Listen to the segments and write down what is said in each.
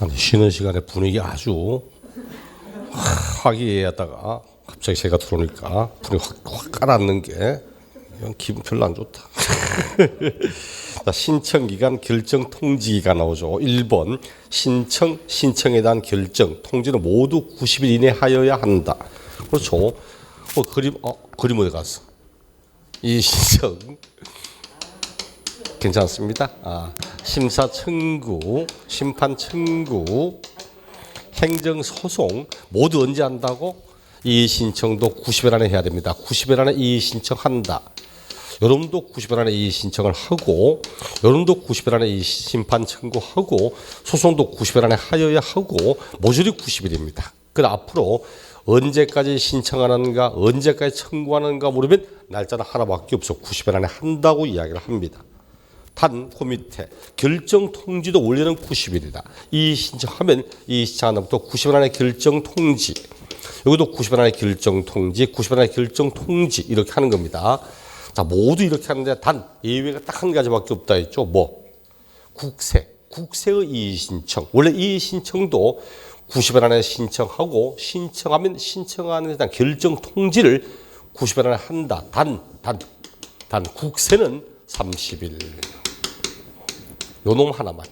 아니, 쉬는 시간에 분위기 아주 화기애애하다가 갑자기 제가 들어오니까 분위기 확 깔아앉는 게 이건 기분 별로 안 좋다. 자, 신청기간 결정통지기가 나오죠. 1번 신청에 대한 결정 통지는 모두 90일 이내 하여야 한다. 그렇죠. 그림 어디 갔어? 이 신청 괜찮습니다. 심사 청구, 심판 청구, 행정 소송 모두 언제 한다고? 이 신청도 90일 안에 해야 됩니다. 90일 안에 이 신청한다. 여러분도 90일 안에 이 신청을 하고, 여러분도 90일 안에 이 심판 청구하고, 소송도 90일 안에 하여야 하고, 모조리 90일입니다. 그 앞으로 언제까지 신청하는가, 언제까지 청구하는가 물으면 날짜는 하나밖에 없어. 90일 안에 한다고 이야기를 합니다. 단, 그 밑에 결정 통지도 원래는 90일이다. 이 신청하면 이 신청한다부터 90일 안에 결정 통지. 여기도 90일 안에 결정 통지, 90일 안에 결정 통지 이렇게 하는 겁니다. 자, 모두 이렇게 하는데 단 예외가 딱 한 가지밖에 없다 했죠. 뭐? 국세의 이의 신청. 원래 이의 신청도 90일 안에 신청하고 신청하면 신청하는 데 결정 통지를 90일 안에 한다. 단 국세는 30일. 요 놈 하나만.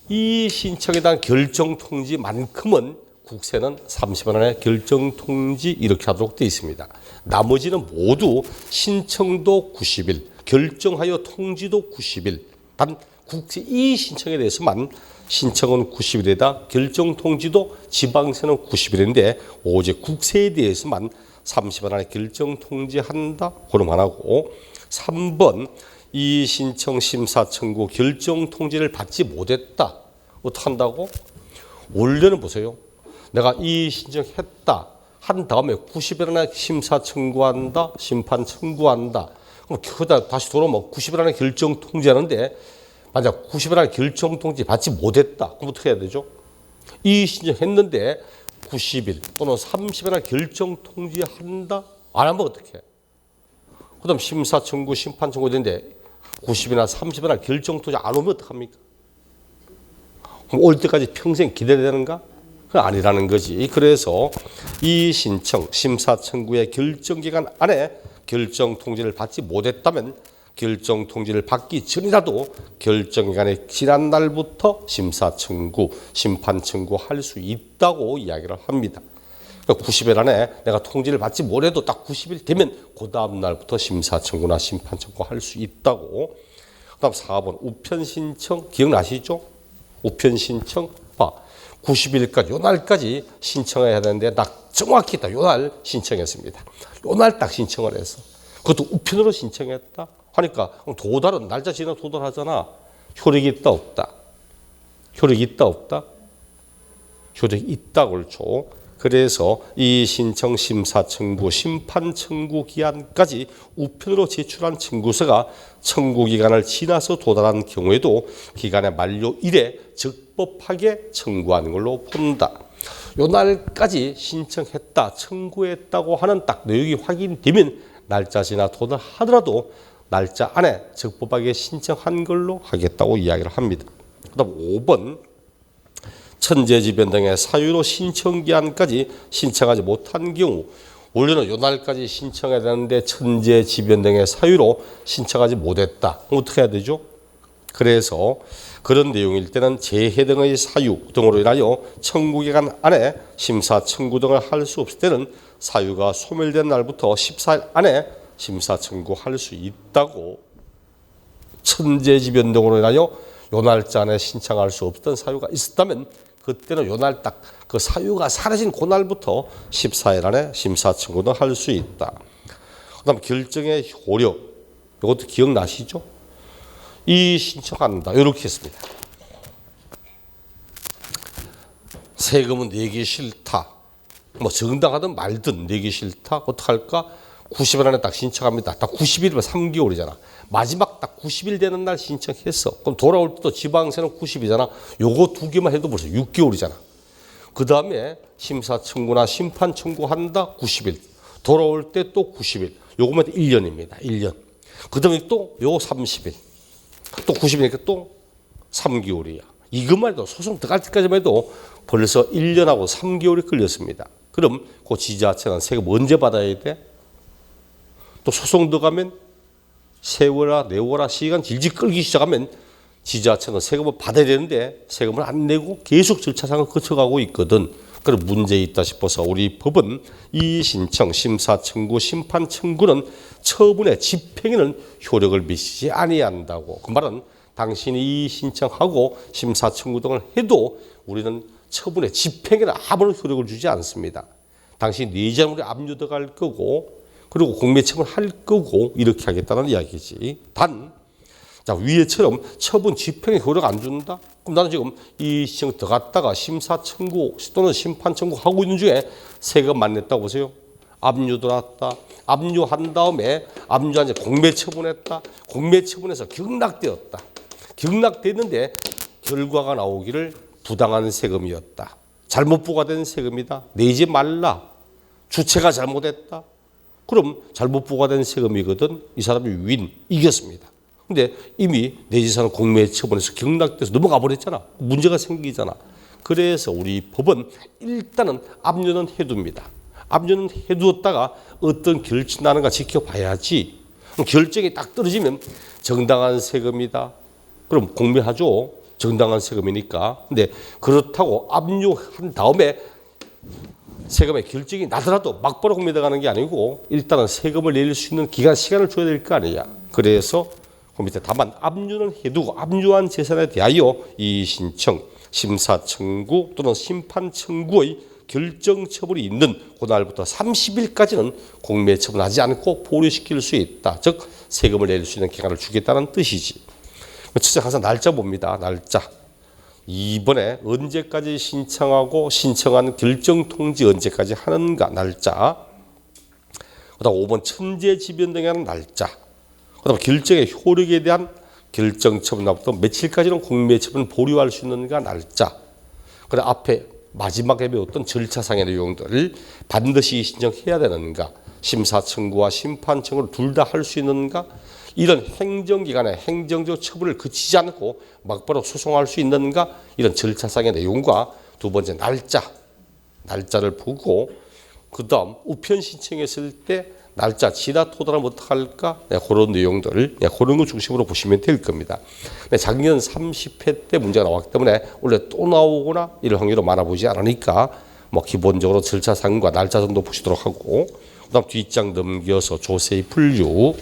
이 신청에 대한 결정 통지만큼은 국세는 30일 안에 결정 통지 이렇게 하도록 되어 있습니다. 나머지는 모두 신청도 90일, 결정하여 통지도 90일. 단 국세 이 신청에 대해서만 신청은 90일이다. 결정 통지도 지방세는 90일인데 오직 국세에 대해서만 30일 안에 결정 통지한다. 그럼 안 하고 3번 이 신청 심사 청구 결정 통지를 받지 못했다. 어떻게 한다고? 원래는 보세요. 내가 이 신청했다. 한 다음에 90일 안에 심사 청구한다. 심판 청구한다. 그럼 그러다 다시 돌아오면 90일 안에 결정 통지하는데 만약 90일 안에 결정 통지 받지 못했다. 그럼 어떻게 해야 되죠? 이 신청했는데 90일 또는 30일 안에 결정 통지한다. 안 하면 어떻게 해? 그 다음 심사 청구, 심판 청구 되는데 90일이나 30일 안에 결정 통지 안 오면 어떡합니까? 그럼 올 때까지 평생 기다려야 되는가? 그건 아니라는 거지. 그래서 이 신청, 심사 청구의 결정 기간 안에 결정 통지를 받지 못했다면 결정 통지를 받기 전이라도 결정 기간의 지난 날부터 심사 청구, 심판 청구할 수 있다고 이야기를 합니다. 90일 안에 내가 통지를 받지 못해도 딱 90일 되면 그 다음 날부터 심사 청구나 심판 청구할 수 있다고. 그다음 4번 우편 신청 기억나시죠? 우편 신청 90일까지 요 날까지 신청해야 되는데 딱 정확히 딱 요 날 신청했습니다. 요 날 딱 신청을 해서 그것도 우편으로 신청했다 하니까 도달은 날짜 지나 도달하잖아. 효력이 있다 없다? 효력이 있다 없다? 효력이 있다 그렇죠. 그래서 이 신청 심사 청구 심판 청구 기한까지 우편으로 제출한 청구서가 청구 기간을 지나서 도달한 경우에도 기간의 만료일에 적법하게 청구하는 걸로 본다. 요 날까지 신청했다, 청구했다고 하는 딱 내용이 확인되면 날짜 지나 도달하더라도 날짜 안에 적법하게 신청한 걸로 하겠다고 이야기를 합니다. 그다음 5번 천재지변 등의 사유로 신청기한까지 신청하지 못한 경우 원래는 요 날까지 신청해야 되는데 천재지변 등의 사유로 신청하지 못했다. 어떻게 해야 되죠? 그래서 그런 내용일 때는 재해 등의 사유 등으로 인하여 청구기간 안에 심사 청구 등을 할 수 없을 때는 사유가 소멸된 날부터 14일 안에 심사 청구할 수 있다고. 천재지변 등으로 인하여 요 날짜 안에 신청할 수 없던 사유가 있었다면 그때는 요 날 딱 그 사유가 사라진 그날부터 14일 안에 심사 청구도 할 수 있다. 그다음 결정의 효력 이것도 기억나시죠? 이 신청한다 이렇게 했습니다. 세금은 내기 싫다. 뭐 정당하든 말든 내기 싫다. 어떻게 할까? 90일 안에 딱 신청합니다. 딱 90일이면 3개월이잖아. 마지막 딱 90일 되는 날 신청했어. 그럼 돌아올 때도 지방세는 90이잖아. 요거 두 개만 해도 벌써 6개월이잖아. 그 다음에 심사 청구나 심판 청구한다. 90일. 돌아올 때 또 90일. 요거면 1년입니다. 1년. 그 다음에 또 요거 30일. 또 90일이니까 또 3개월이야. 이것만 해도 소송 들어갈 때까지만 해도 벌써 1년하고 3개월이 걸렸습니다. 그럼 그 지자체는 세금 언제 받아야 돼? 또 소송 들어가면 세월아 네월아 시간 질질 끌기 시작하면 지자체는 세금을 받아야 되는데 세금을 안 내고 계속 절차상을 거쳐가고 있거든. 그런 문제 있다 싶어서 우리 법은 이의신청, 심사청구, 심판청구는 처분의 집행에는 효력을 미치지 아니한다고. 그 말은 당신이 이의신청하고 심사청구 등을 해도 우리는 처분의 집행에는 아무런 효력을 주지 않습니다. 당신이 내재물에 압류 들어갈 거고 그리고 공매처분 할 거고 이렇게 하겠다는 이야기지. 단 자, 위에처럼 처분 집행에 효력 안 준다? 그럼 나는 지금 이 시청 들어갔다가 심사 청구 또는 심판 청구 하고 있는 중에 세금 안 냈다고 보세요. 압류 들어왔다. 압류한 다음에 압류한 이제 공매 처분했다. 공매 처분해서 경락되었다. 경락됐는데 결과가 나오기를 부당한 세금이었다. 잘못 부과된 세금이다. 내지 말라. 주체가 잘못했다. 그럼 잘못 부과된 세금이거든. 이 사람이 윈 이겼습니다. 근데 이미 내 재산을 공매 처분해서 경락돼서 넘어가 버렸잖아. 문제가 생기잖아. 그래서 우리 법은 일단은 압류는 해둡니다. 압류는 해두었다가 어떤 결정이 나는가 지켜봐야지. 결정이 딱 떨어지면 정당한 세금이다. 그럼 공매하죠. 정당한 세금이니까. 근데 그렇다고 압류한 다음에 세금의 결정이 나더라도 막바로 공매당하는 게 아니고 일단은 세금을 낼 수 있는 기간 시간을 줘야 될 거 아니야. 그래서 그 밑에 다만 압류는 해두고 압류한 재산에 대하여 이의신청, 심사청구 또는 심판청구의 결정 처분이 있는 그날부터 30일까지는 공매 처분하지 않고 보류시킬 수 있다. 즉 세금을 낼 수 있는 기간을 주겠다는 뜻이지. 첫째 항상 날짜 봅니다. 날짜. 이번에 언제까지 신청하고 신청한 결정 통지 언제까지 하는가 날짜. 그다음 5번 천재지변 등에 하는 날짜. 그다음 결정의 효력에 대한 결정 처분부터 며칠까지는 공매 처분을 보류할 수 있는가 날짜. 그다음 앞에 마지막에 배웠던 절차상의 내용들을 반드시 신청해야 되는가. 심사 청구와 심판 청구를 둘 다 할 수 있는가. 이런 행정기관의 행정적 처분을 그치지 않고 막바로 소송할 수 있는가. 이런 절차상의 내용과 두 번째 날짜를 보고 그다음 우편 신청했을 때 날짜 지나 토달하면 어떡할까? 그런 내용들 그런 거 중심으로 보시면 될 겁니다. 작년 30회 때 문제가 나왔기 때문에 원래 또 나오거나 이럴 확률은 많아 보이지 않으니까 뭐 기본적으로 절차상과 날짜 정도 보시도록 하고 그다음 뒷장 넘겨서 조세의 분류.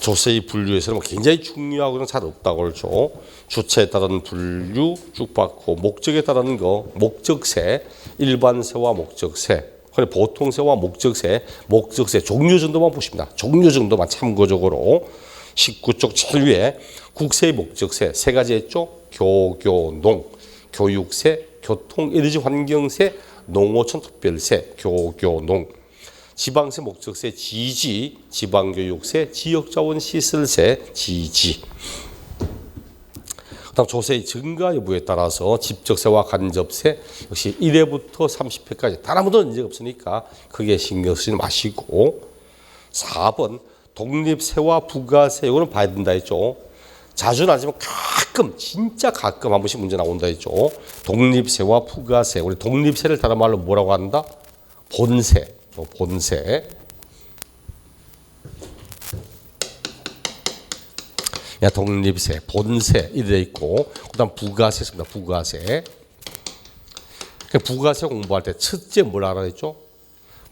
조세의 분류에서는 굉장히 중요하고는 잘 없다고 그러죠. 주체에 따른 분류 쭉 받고 목적에 따른 거 목적세, 일반세와 목적세, 보통세와 목적세 종류 정도만 보십니다. 종류 정도만 참고적으로 19쪽 제일 위에 국세의 목적세 세 가지 했죠. 교교농, 교육세, 교통 에너지 환경세, 농어촌 특별세, 교교농. 지방세 목적세 지지, 지방교육세, 지역자원시설세 지지. 그다음 조세의 증가 여부에 따라서 집적세와 간접세 역시 1회부터 30회까지 단 아무도 문제가 없으니까 크게 신경 쓰지 마시고 4번 독립세와 부가세 이거는 봐야 된다 했죠. 자주는 아니지만 가끔 진짜 가끔 한 번씩 문제 나온다 했죠. 독립세와 부가세 우리 독립세를 다른 말로 뭐라고 한다? 본세. 본세. 독립세, 본세 이래 있고 그다음 부가세 있습니다. 부가세. 부가세 공부할 때 첫째 뭘 알아야 했죠?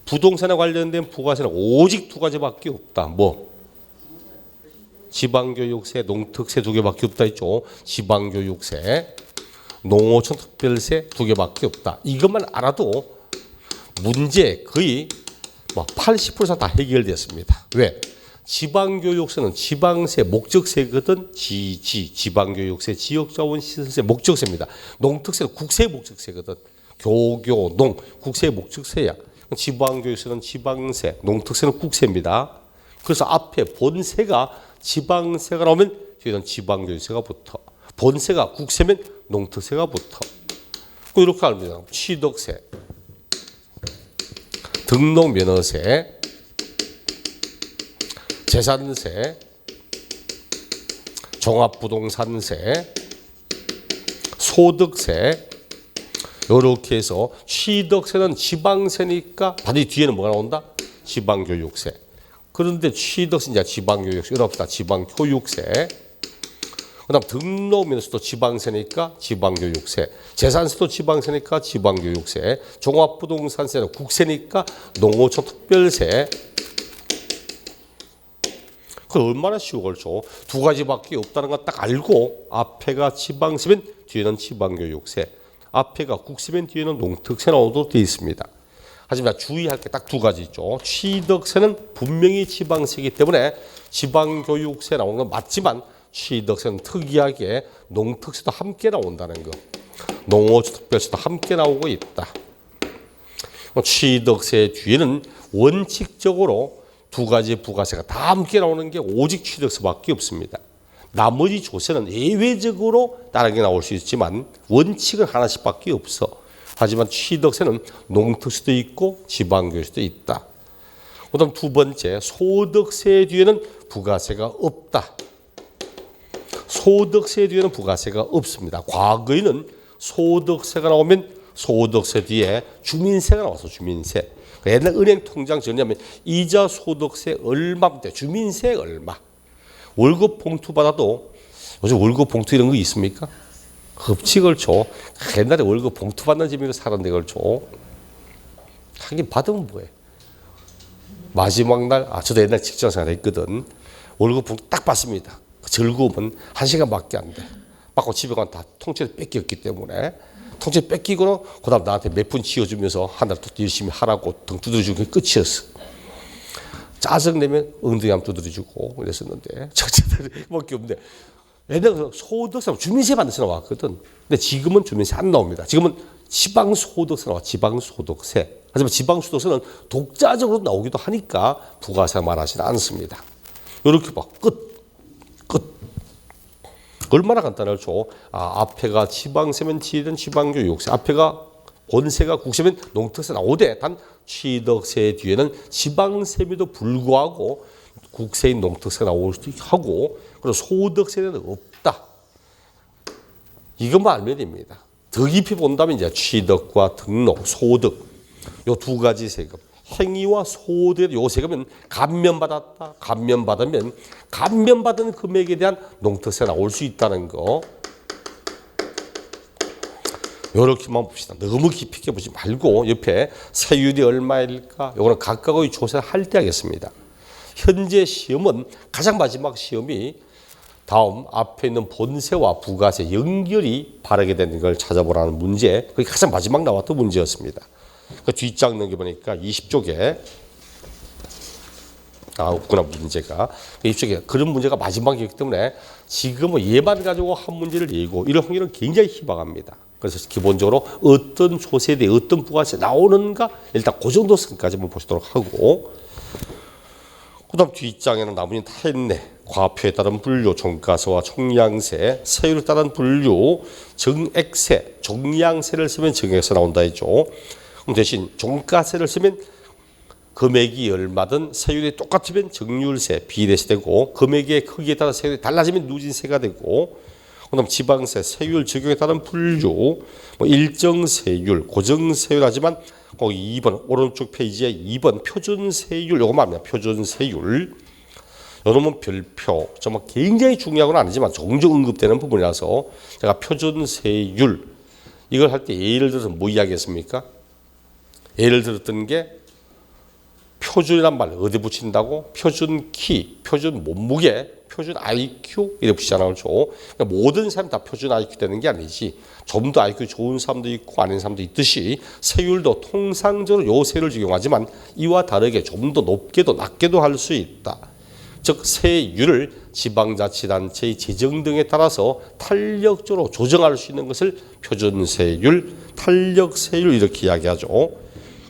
부동산에 관련된 부가세는 오직 두 가지밖에 없다. 뭐? 지방교육세, 농특세 두 개밖에 없다 했죠. 지방교육세, 농어촌 특별세 두 개밖에 없다. 이것만 알아도 문제 거의 80% 이상 다 해결됐습니다. 왜? 지방교육세는 지방세 목적세거든. 지방교육세, 지역자원시설세 목적세입니다. 농특세는 국세 목적세거든. 교교농 국세 목적세야. 지방교육세는 지방세, 농특세는 국세입니다. 그래서 앞에 본세가 지방세가 나오면 뒤에는 지방교육세가 붙어. 본세가 국세면 농특세가 붙어. 이렇게 알면 됩니다. 취득세, 등록면허세, 재산세, 종합부동산세, 소득세, 이렇게 해서 취득세는 지방세니까 반드시 뒤에는 뭐가 나온다? 지방교육세. 그런데 취득세 이제 지방교육세, 이럽시다. 지방교육세. 그다음 등록면에서도 지방세니까 지방교육세, 재산세도 지방세니까 지방교육세, 종합부동산세는 국세니까 농어촌 특별세. 그 얼마나 쉬워 걸죠. 두 가지밖에 없다는 건 딱 알고 앞에가 지방세면 뒤에는 지방교육세, 앞에가 국세면 뒤에는 농특세 나오도록 되어 있습니다. 하지만 주의할 게 딱 두 가지 있죠. 취득세는 분명히 지방세이기 때문에 지방교육세 나오는 건 맞지만 취득세는 특이하게 농특세도 함께 나온다는 거. 농어촌특별세도 함께 나오고 있다. 취득세 뒤에는 원칙적으로 두 가지 부가세가 다 함께 나오는 게 오직 취득세밖에 없습니다. 나머지 조세는 예외적으로 다르게 나올 수 있지만 원칙은 하나씩밖에 없어. 하지만 취득세는 농특세도 있고 지방교육세도 있다. 그다음 두 번째, 소득세 뒤에는 부가세가 없다. 소득세 뒤에는 부가세가 없습니다. 과거에는 소득세가 나오면 소득세 뒤에 주민세가 나와서 주민세. 옛날 은행 통장 정리하면 이자 소득세 얼마인데 주민세 얼마. 월급 봉투 받아도 요즘 월급 봉투 이런 거 있습니까? 없지 걸죠. 옛날에 월급 봉투 받는 집에 살았는데 걸죠. 하긴 받으면 뭐해. 마지막 날, 저도 옛날 직장 생활했거든. 월급 봉투 딱 받습니다. 즐거움은 1시간밖에 안 돼. 받고 집에 가면 다 통째로 뺏겼기 때문에 통째로 뺏기고는 그다음 나한테 몇 푼 지어주면서 한 달 또 열심히 하라고 등 두드려주는 게 끝이었어. 짜증내면 엉덩이 한번 두드려주고 그랬었는데 저체들밖에 없는데 옛날에 소득세, 주민세 받는 세 나왔거든. 근데 지금은 주민세 안 나옵니다. 지금은 지방소득세 나와. 지방소득세. 하지만 지방소득세는 독자적으로 나오기도 하니까 부가세 말하지는 않습니다. 이렇게 봐. 끝. 얼마나 간단하죠. 앞에가 지방세면 뒤에는 지방교육세, 앞에가 본세가 국세면 농특세 나오되 단 취득세 뒤에는 지방세에도 불구하고 국세인 농특세가 나올 수도 하고 그리고 소득세는 없다. 이것만 알면 됩니다. 더 깊이 본다면 이제 취득과 등록, 소득 요 두 가지 세금, 행위와 소득 요 세금은 감면받았다. 감면받으면 감면받은 금액에 대한 농특세 나올 수 있다는 거. 이렇게만 봅시다. 너무 깊이 있게 보지 말고 옆에 세율이 얼마일까? 이거는 각각의 조사할 때 하겠습니다. 현재 시험은 가장 마지막 시험이 다음 앞에 있는 본세와 부가세 연결이 바르게 되는 걸 찾아보라는 문제. 그게 가장 마지막 나왔던 문제였습니다. 그 뒷장 넘겨보니까 20쪽에 없구나 문제가. 이쪽에 그런 문제가 마지막이기 때문에 지금은 얘만 가지고 한 문제를 내고 이런 확률은 굉장히 희박합니다. 그래서 기본적으로 어떤 조세에 대해 어떤 부가세 나오는가 일단 그 정도 선까지만 보시도록 하고 그다음 뒷장에는 나머지는 다 했네. 과표에 따른 분류, 종가세와 총량세, 세율에 따른 분류, 정액세, 종량세를 쓰면 정액세 나온다 했죠. 그럼 대신 종가세를 쓰면 금액이 얼마든 세율이 똑같으면 정률세, 비례세 되고 금액의 크기에 따라 세율이 달라지면 누진세가 되고 그다음 지방세, 세율 적용에 따른 분류, 일정 세율, 고정 세율 하지만 거기 2번 오른쪽 페이지에 2번 표준 세율 요거만 합니다. 표준 세율. 요놈은 별표. 정말 굉장히 중요한 건 아니지만 종종 언급되는 부분이라서 제가 표준 세율 이걸 할 때 예를 들어서 뭐 이야기했습니까? 예를 들었던 게 표준이란 말 어디 붙인다고? 표준 키, 표준 몸무게, 표준 IQ 이렇게 붙이잖아요. 그러니까 모든 사람이 다 표준 IQ 되는 게 아니지. 좀 더 IQ 좋은 사람도 있고 아닌 사람도 있듯이 세율도 통상적으로 요 세율을 적용하지만 이와 다르게 좀 더 높게도 낮게도 할 수 있다. 즉 세율을 지방자치단체의 재정 등에 따라서 탄력적으로 조정할 수 있는 것을 표준세율, 탄력세율 이렇게 이야기하죠.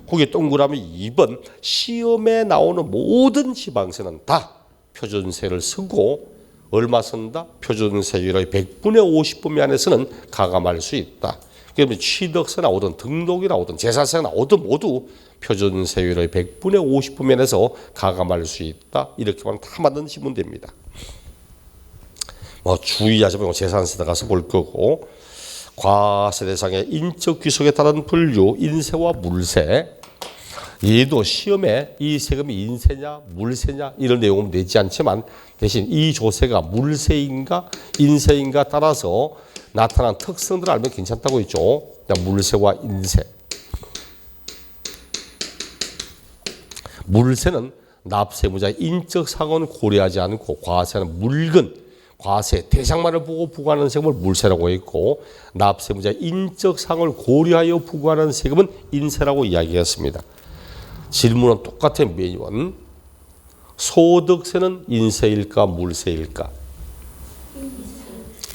거기 동그라미 2번 시험에 나오는 모든 지방세는 다 표준세를 쓰고 얼마 쓴다? 표준세율의 100분의 50분 안에서는 가감할 수 있다. 그러면 취득세 나오든 등록이 나오든 재산세 나오든 모두 표준세율의 100분의 50분 안에서 가감할 수 있다. 이렇게만 다 만드시면 됩니다. 뭐 주의하자면 재산세에 가서 볼 거고, 과세 대상의 인적 귀속에 따른 분류, 인세와 물세. 얘도 시험에 이 세금이 인세냐 물세냐 이런 내용은 내지 않지만 대신 이 조세가 물세인가 인세인가 따라서 나타난 특성들을 알면 괜찮다고 했죠. 물세와 인세. 물세는 납세무자의 인적 상황은 고려하지 않고 과세는 물건, 과세 대상만을 보고 부과하는 세금을 물세라고 했고, 납세무자의 인적 상황을 고려하여 부과하는 세금은 인세라고 이야기했습니다. 질문은 똑같은 매년. 소득세는 인세일까 물세일까?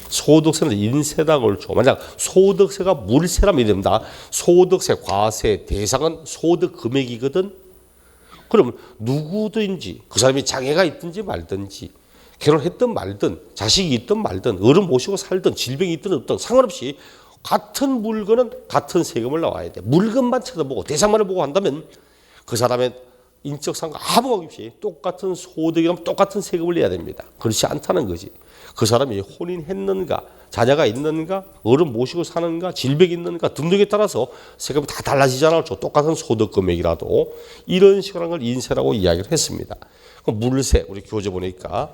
소득세는 인세다 그렇죠. 만약 소득세가 물세라면 이됩니다. 소득세 과세 대상은 소득 금액이거든. 그럼 누구든지 그 사람이 장애가 있든지 말든지 결혼했든 말든 자식이 있든 말든 어른 모시고 살든 질병이 있든 없든 상관없이 같은 물건은 같은 세금을 나와야 돼. 물건만 쳐다보고 대상만을 보고 한다면 그 사람의 인적 상관 아무 관계 없이 똑같은 소득이라면 똑같은 세금을 내야 됩니다. 그렇지 않다는 거지. 그 사람이 혼인했는가, 자녀가 있는가, 어른 모시고 사는가, 질병이 있는가 등등에 따라서 세금이 다 달라지잖아요. 똑같은 소득 금액이라도 이런 식으로 하는 걸 인세라고 이야기를 했습니다. 물세 우리 교재 보니까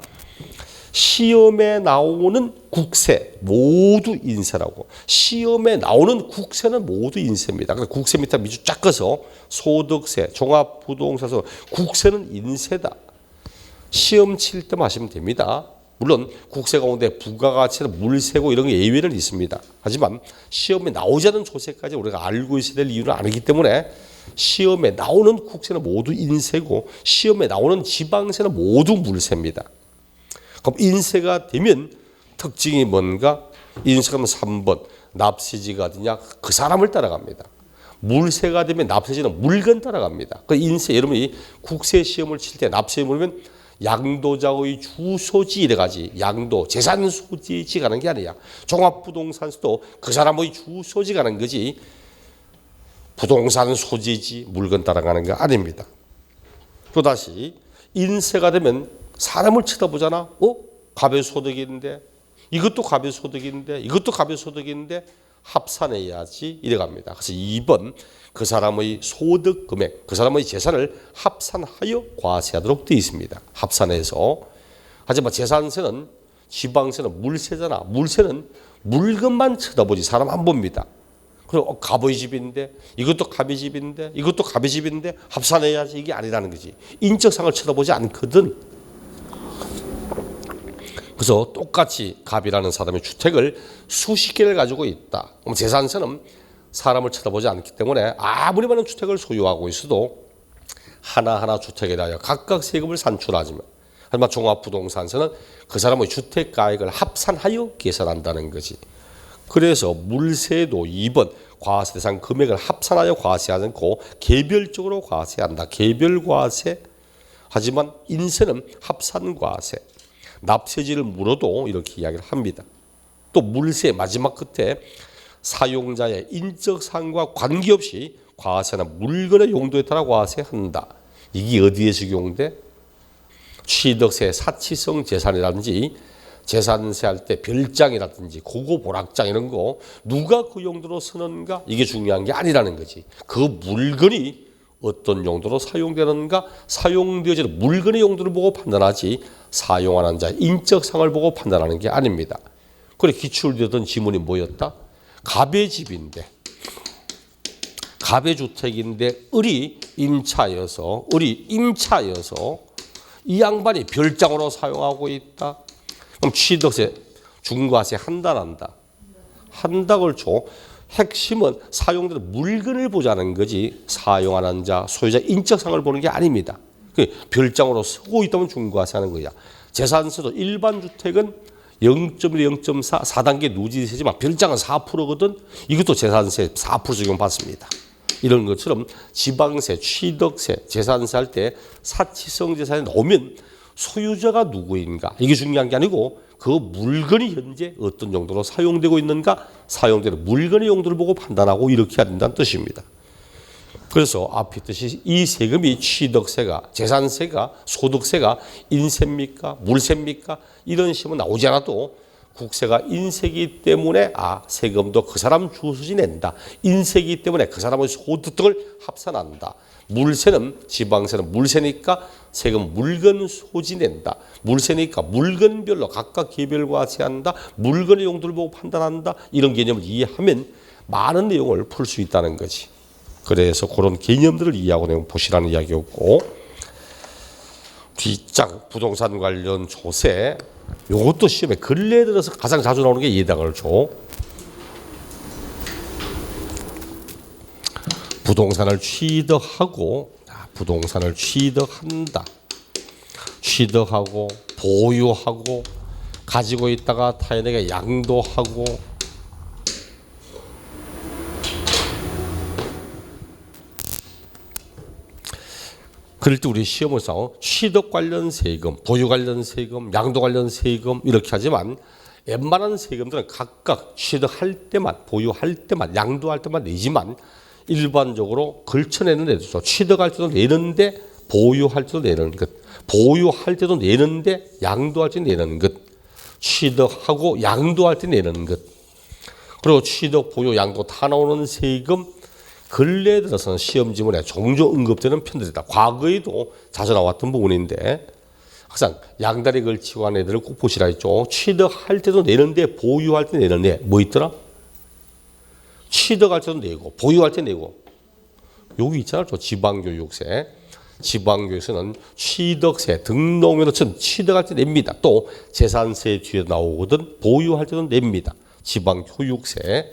시험에 나오는 국세 모두 인세라고. 시험에 나오는 국세는 모두 인세입니다. 그래서 국세 밑에 밑줄 쫙 꺼서 소득세, 종합부동산세, 국세는 인세다. 시험 칠 때만 하시면 됩니다. 물론 국세 가운데 부가가치는 물세고 이런 게 예외는 있습니다. 하지만 시험에 나오지 않은 조세까지 우리가 알고 있어야 될 이유는 아니기 때문에 시험에 나오는 국세는 모두 인세고 시험에 나오는 지방세는 모두 물세입니다. 그럼 인세가 되면 특징이 뭔가? 인세가 되면 3번 납세지가 어디냐? 그 사람을 따라갑니다. 물세가 되면 납세지는 물건 따라갑니다. 그 인세 여러분이 국세 시험을 칠 때 납세에 보면 양도자의 주소지 이래 가지 양도 재산 소지지 가는 게 아니야. 종합부동산세도 그 사람의 주소지 가는 거지 부동산 소지지 물건 따라가는 거 아닙니다. 또다시 인세가 되면 사람을 쳐다보잖아. 가배소득인데 이것도 가배소득인데 이것도 가배소득인데 합산해야지 이래갑니다. 그래서 2번 그 사람의 소득 금액, 그 사람의 재산을 합산하여 과세하도록 되어 있습니다. 합산해서. 하지만 재산세는 지방세는 물세잖아. 물세는 물건만 쳐다보지 사람 안 봅니다. 그리고 갑의 집인데 이것도 갑의 집인데 이것도 갑의 집인데 합산해야지 이게 아니라는 거지. 인적상을 쳐다보지 않거든. 그래서 똑같이 갑이라는 사람의 주택을 수십 개를 가지고 있다. 그럼 재산세는 사람을 쳐다보지 않기 때문에 아무리 많은 주택을 소유하고 있어도 하나하나 주택에 대하여 각각 세금을 산출하지만 하지만 종합부동산세는 그 사람의 주택가액을 합산하여 계산한다는 거지. 그래서 물세도 2번 과세 대상 금액을 합산하여 과세하지 않고 개별적으로 과세한다. 개별과세. 하지만 인세는 합산과세. 납세지를 물어도 이렇게 이야기를 합니다. 또 물세 마지막 끝에 사용자의 인적 상황과 관계없이 과세는 물건의 용도에 따라 과세한다. 이게 어디에 적용돼? 취득세 사치성 재산이라든지 재산세 할 때 별장이라든지 고고보락장 이런 거 누가 그 용도로 쓰는가 이게 중요한 게 아니라는 거지. 그 물건이 어떤 용도로 사용되는가 사용되어지는 물건의 용도를 보고 판단하지 사용하는 자의 인적상을 보고 판단하는 게 아닙니다. 그래 기출되던 지문이 뭐였다? 갑의 집인데 갑의 주택인데 을이 임차여서 이 양반이 별장으로 사용하고 있다. 그럼 취득세 중과세 한다 안 한다? 한다 그렇죠. 핵심은 사용되는 물건을 보자는 거지 사용하는 자 소유자 인적상을 보는 게 아닙니다. 별장으로 쓰고 있다면 중과세하는 거야. 재산세도 일반 주택은 0.1, 0.4, 4단계 누지세지만 별장은 4%거든. 이것도 재산세 4% 적용받습니다. 이런 것처럼 지방세, 취득세, 재산세 할 때 사치성 재산이 나오면 소유자가 누구인가 이게 중요한 게 아니고 그 물건이 현재 어떤 용도로 사용되고 있는가 사용되는 물건의 용도를 보고 판단하고 이렇게 해야 된다는 뜻입니다. 그래서 앞에 뜻이 이 세금이 취득세가 재산세가 소득세가 인세입니까 물세입니까 이런 식으로 나오지 않아도 국세가 인세기 때문에 세금도 그 사람 주소지 낸다. 인세기 때문에 그 사람의 소득 등을 합산한다. 물세는 지방세는 물세니까 세금 물건 소지 낸다. 물세니까 물건별로 각각 개별과세한다. 물건의 용도를 보고 판단한다. 이런 개념을 이해하면 많은 내용을 풀 수 있다는 거지. 그래서 그런 개념들을 이해하고 내용 보시라는 이야기였고, 뒷장 부동산 관련 조세, 이것도 시험에 근래에 들어서 가장 자주 나오는 게 예당을 줘. 부동산을 취득하고, 부동산을 취득한다. 취득하고 보유하고 가지고 있다가 타인에게 양도하고, 그럴 때 우리 시험에서 취득 관련 세금, 보유 관련 세금, 양도 관련 세금 이렇게 하지만 웬만한 세금들은 각각 취득할 때만, 보유할 때만, 양도할 때만 내지만 일반적으로 걸쳐내는 애도 있어. 취득할 때도 내는데 보유할 때도 내는 것, 보유할 때도 내는데 양도할 때 내는 것, 취득하고 양도할 때 내는 것, 그리고 취득, 보유, 양도 다 나오는 세금 근래에 들어서는 시험 지문에 종종 언급되는 편들이다. 과거에도 자주 나왔던 부분인데 항상 양다리 걸치고 한 애들을 꼭 보시라 했죠. 취득할 때도 내는데 보유할 때 내는데 뭐 있더라? 취득할 때도 내고 보유할 때 내고. 여기 있잖아. 지방교육세. 지방교육세는 취득세, 등록면허 취득할 때 냅니다. 또 재산세 뒤에 나오거든 보유할 때도 냅니다. 지방교육세.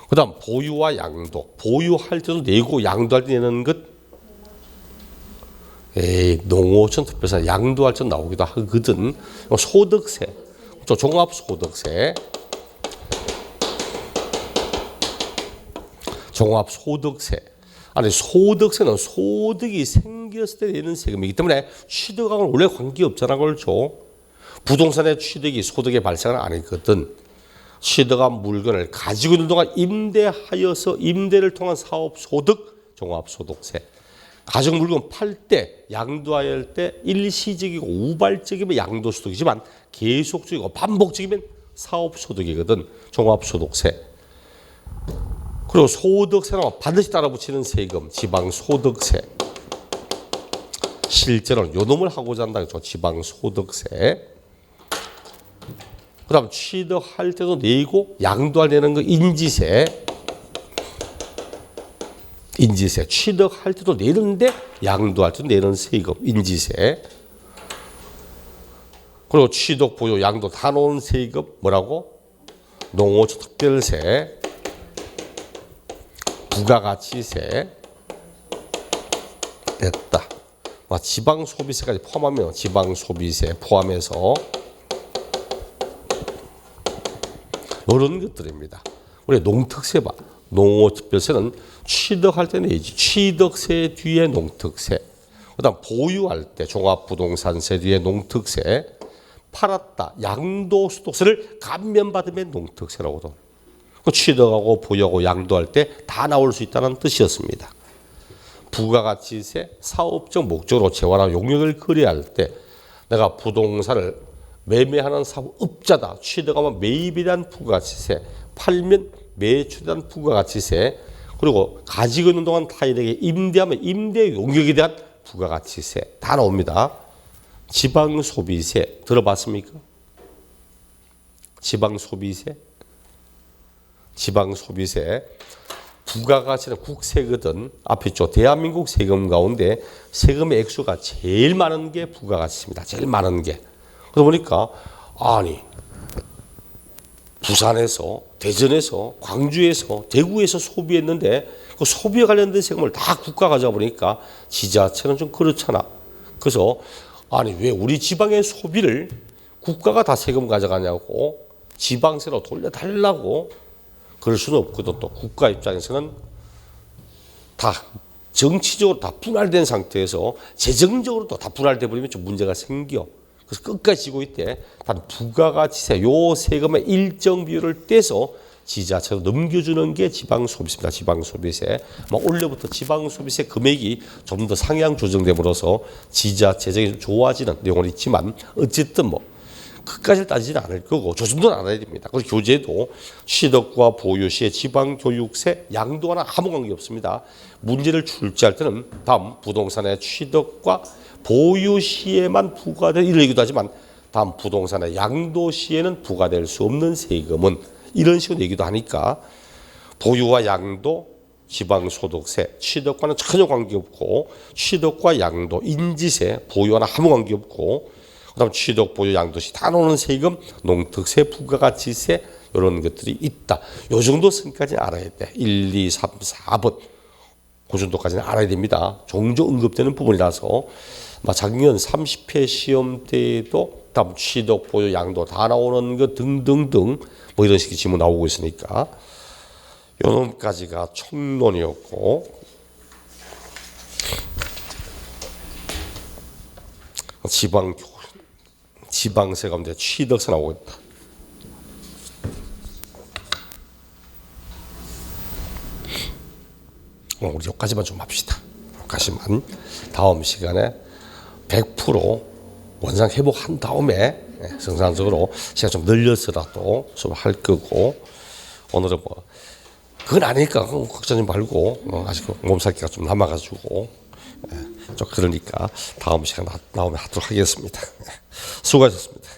그 다음 보유와 양도. 보유할 때도 내고 양도할 때 내는 것. 농어촌 특별세 양도할 때 나오기도 하거든. 소득세. 종합소득세. 종합소득세. 아니 소득세는 소득이 생겼을 때 내는 세금이기 때문에 취득하고는 원래 관계없잖아. 그렇죠. 부동산의 취득이 소득의 발생은 아니거든. 취득한 물건을 가지고 있는 동안 임대하여서 임대를 통한 사업소득, 종합소득세. 가족 물건 팔 때, 양도하여 할 때 일시적이고 우발적이면 양도소득이지만 계속적이고 반복적이면 사업소득이거든. 종합소득세. 그리고 소득세는 반드시 따라붙이는 세금, 지방소득세. 실제로는 요 놈을 하고자 한다는 거죠. 지방소득세. 그 다음 취득할 때도 내고 양도할 때는 거 인지세. 인지세. 취득할 때도 내는데 양도할 때도 내는 세금. 인지세. 그리고 취득, 보유, 양도 다 놓은 세금 뭐라고? 농어촌 특별세. 부가가치세. 됐다. 지방소비세까지 포함하면 지방소비세 포함해서 이런 것들입니다. 우리 농특세 봐. 농어특별세는 취득할 때 내지. 취득세 뒤에 농특세. 그 다음 보유할 때 종합부동산세 뒤에 농특세. 팔았다. 양도소득세를 감면받으면 농특세라고도. 취득하고 보유하고 양도할 때 다 나올 수 있다는 뜻이었습니다. 부가가치세, 사업적 목적으로 재화나 용역을 거래할 때 내가 부동산을 매매하는 사업업자다. 취득하면 매입에 대한 부가가치세, 팔면 매출에 대한 부가가치세, 그리고 가지고 있는 동안 타인에게 임대하면 임대 용역에 대한 부가가치세 다 나옵니다. 지방소비세 들어봤습니까? 지방소비세. 지방소비세. 부가가치는 국세거든. 앞에 있죠. 대한민국 세금 가운데 세금의 액수가 제일 많은 게 부가가치입니다. 제일 많은 게. 그러다 보니까 아니 부산에서 대전에서 광주에서 대구에서 소비했는데 그 소비에 관련된 세금을 다 국가가 가져가 보니까 지자체는 좀 그렇잖아. 그래서 아니 왜 우리 지방의 소비를 국가가 다 세금 가져가냐고 지방세로 돌려달라고. 그럴 수는 없거든. 또 국가 입장에서는 다 정치적으로 다 분할된 상태에서 재정적으로도 다 분할돼 버리면 좀 문제가 생겨. 그래서 끝까지 지고 있대. 단 부가가치세 요 세금의 일정 비율을 떼서 지자체로 넘겨주는 게 지방소비세입니다. 지방소비세. 올해부터 지방소비세 금액이 좀 더 상향 조정됨으로써 지자체 재정이 좋아지는 내용은 있지만 어쨌든 그까지 따지지는 않을 거고 저 정도는 알아야 됩니다. 그리고 교재도 취득과 보유 시에 지방교육세 양도와는 아무 관계 없습니다. 문제를 출제할 때는 다음 부동산의 취득과 보유 시에만 부과될 이런 얘기도 하지만 다음 부동산의 양도 시에는 부과될 수 없는 세금은 이런 식으로 얘기도 하니까 보유와 양도, 지방소득세, 취득과는 전혀 관계없고 취득과 양도, 인지세, 보유와는 아무 관계없고 그다음 취득, 보유, 양도시 다 나오는 세금, 농특세, 부가가치세 이런 것들이 있다. 요 정도 선까지 알아야 돼. 1, 2, 3, 4번 그 정도까지는 알아야 됩니다. 종종 언급되는 부분이라서 작년 30회 시험 때에도 다음 취득, 보유, 양도 다 나오는 것 등등등 이런 식의 질문 나오고 있으니까 요 놈까지가 총론이었고 지방세 가운데 취득세 나오고 있다. 우리 여기까지만 좀 합시다. 여기까지만. 다음 시간에 100% 원상 회복한 다음에 정상적으로 시간 좀 늘려서라도 수업할 거고 오늘은 그건 아니니까 걱정하지 말고 아직 몸살기가 좀 남아가지고 좀 그러니까 다음 시간 나오면 하도록 하겠습니다. 수고하셨습니다.